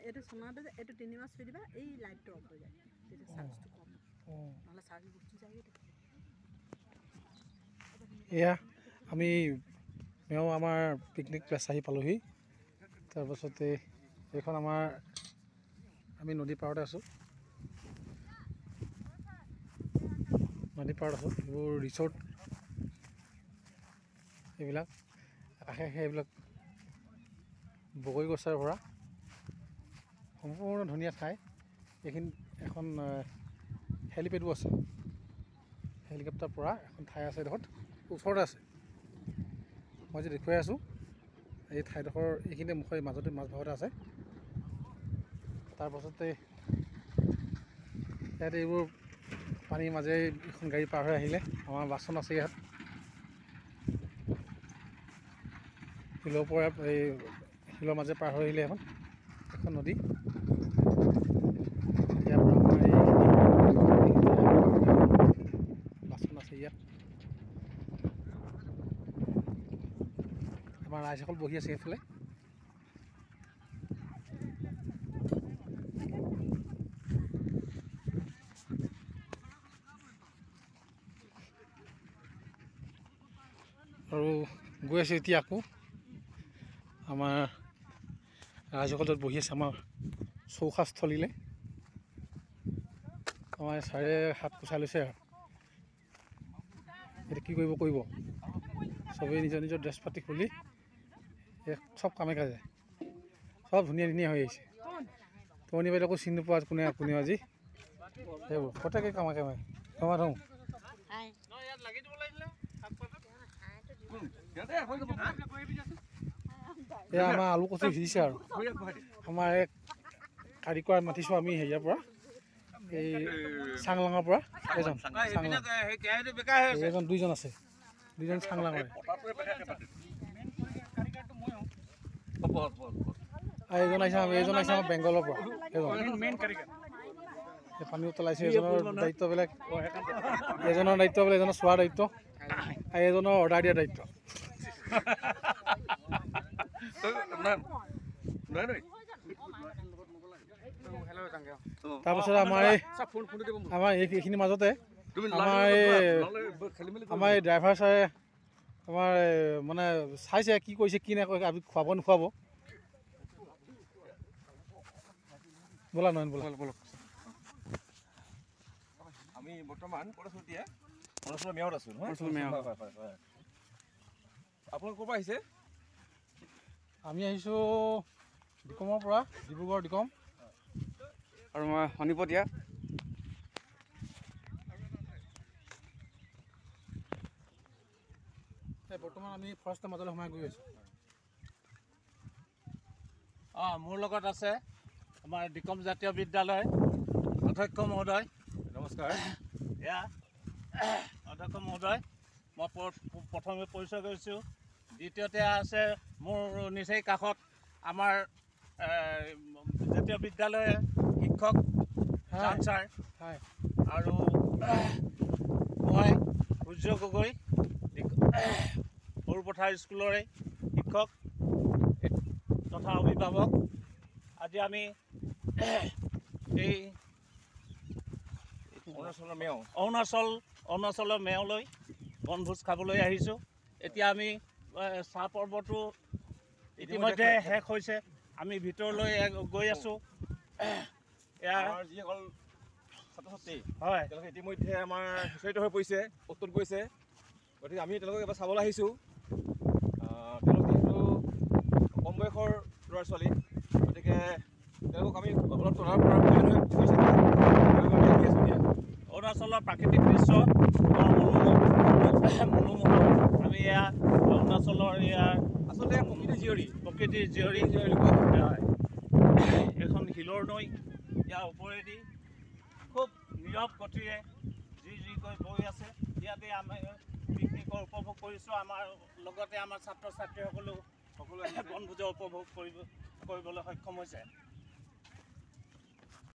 এইটো সোমাওঁতে যে এইটো 3 মাস থৈ দিবা এই লাইটটো অফ হৈ যায় তেতিয়া চাৰ্জটো কম নহ'লে চাৰ্জ গুচি যায় এয়া আমি মেও আমাৰ পিকনিক প্লেচ আহি পালোহি তাৰপাছতে এইখন আমাৰ আমি নদী পাৰতে আছোঁ এইবোৰ ৰিচৰ্ট এইবিলাক আশে এইবিলাক বগৰী গছৰ পৰা সম্পূৰ্ণ ধুনীয়া ঠাই এইখিনি এখন হেলিপেডো আছে হেলিকপ্টাৰ পৰা এখন ঠাই আছে এডোখৰত ওচৰতে আছে মই যে দেখুৱাই আছোঁ এই ঠাইডোখৰ এইখিনিতে মুখৰ মাজতে মাজভাগতে আছে তাৰপাছতে ইয়াত এইবোৰ পানীৰ মাজেৰে এখন গাড়ী পাৰ হৈ আহিলে আমাৰ বাছখন আছে ইয়াত শিলৰ পৰা এই শিলৰ মাজে পাৰ হৈ আহিলে এখন নদী ইয়াৰ পৰা আমাৰ এইখিনি বাছখন আছে ইয়াত আমাৰ ৰাইজসকল বহি আছে এইফালে আৰু গৈ আছোঁ এতিয়া আকৌ আমাৰ ৰাইজসকল য'ত বহি আছে আমাৰ চৌখাস্থলীলৈ আমাৰ 7:30 পোচাই লৈছে আৰু এতিয়া কি কৰিব চবেই নিজৰ নিজৰ ড্ৰেছ পাতি খুলি চব কামে কাজে চব ধুনীয়া হৈ আহিছে তনি বাইদেউকো চিনি নোপোৱা কোনে আজি সেইবোৰ প্ৰত্যেকে কামে ধোঁৱা ধোঁ এয়া আমাৰ আলু কচু ভিজিছে আৰু আমাৰ এক কাৰিকৰ মাতিছোঁ আমি হেৰিয়াৰ পৰা এই চাংলাঙৰ পৰা এজন দুইজন আছে দুইজন চাংলাঙৰে এইজন আহিছে আমাৰ বেংগলৰ পৰা পানী উতলাইছে এজনৰ দায়িত্ব বেলেগ এজনৰ চোৱাৰ দায়িত্ব আৰু এজনৰ অৰ্ডাৰ দিয়াৰ দায়িত্ব তাৰপাছত আমাৰ এইখিনিৰ মাজতে আমাৰ এই ড্ৰাইভাৰ ছাৰে আমাৰ মানে চাইছে কি কৰিছে কি নাই কৰি আমি খুৱাব নোখুৱাব ব'লা ব'লক আমি বৰ্তমান অৰুণাচলৰ মেয়ত আছোঁ আপোনালোক ক'ৰ পৰা আহিছে আমি আহিছোঁ ডিকমৰ পৰা ডিব্ৰুগড় ডিকম আৰু মই শনিপতীয়া বৰ্তমান আমি ফৰেষ্টৰ মাজলৈ সোমাই গৈ আছোঁ মোৰ লগত আছে আমাৰ ডিকম জাতীয় বিদ্যালয় অধ্যক্ষ মহোদয় নমস্কাৰ এয়া অধ্যক্ষ মহোদয় মই প্ৰথমে পৰিচয় কৰিছোঁ দ্বিতীয়তে আছে মোৰ নিচেই কাষত আমাৰ জাতীয় বিদ্যালয়ৰ শিক্ষক জান ছাৰ আৰু মই সূৰ্য গগৈ সৰুপথাৰ স্কুলৰে শিক্ষক তথা অভিভাৱক আজি আমি এই অৰুণাচলৰ মেয়লৈ বনভোজ খাবলৈ আহিছোঁ এতিয়া আমি চাহ পৰ্বটো ইতিমধ্যে শেষ হৈছে আমি ভিতৰলৈ গৈ আছোঁ আমাৰ যিসকল ছাত্ৰ ছাত্ৰী হয় তেওঁলোকে ইতিমধ্যে আমাৰ সিঁচৰিত হৈ পৰিছে প্ৰস্তুত গৈছে গতিকে আমি তেওঁলোকক এবাৰ চাবলৈ আহিছোঁ তেওঁলোক যিহেতু কম বয়সৰ ল'ৰা ছোৱালী গতিকে তেওঁলোকক আমি অলপ তলাৰ পৰা অৰুণাচলৰ প্ৰাকৃতিক দৃশ্য মনোমোহা আমি এয়া অৰুণাচলৰ ইয়াৰ আচলতে প্ৰকৃতিৰ জীয়ৰী হয় এখন শিলৰ নৈ ইয়াৰ ওপৰেদি খুব নীৰৱ গতিৰে যি বৈ আছে ইয়াতে আমি পিকনিকৰ উপভোগ কৰিছোঁ আমাৰ লগতে আমাৰ ছাত্ৰ ছাত্ৰীসকলেও সকলোৱে বনভোজৰ উপভোগ কৰিবলৈ সক্ষম হৈছে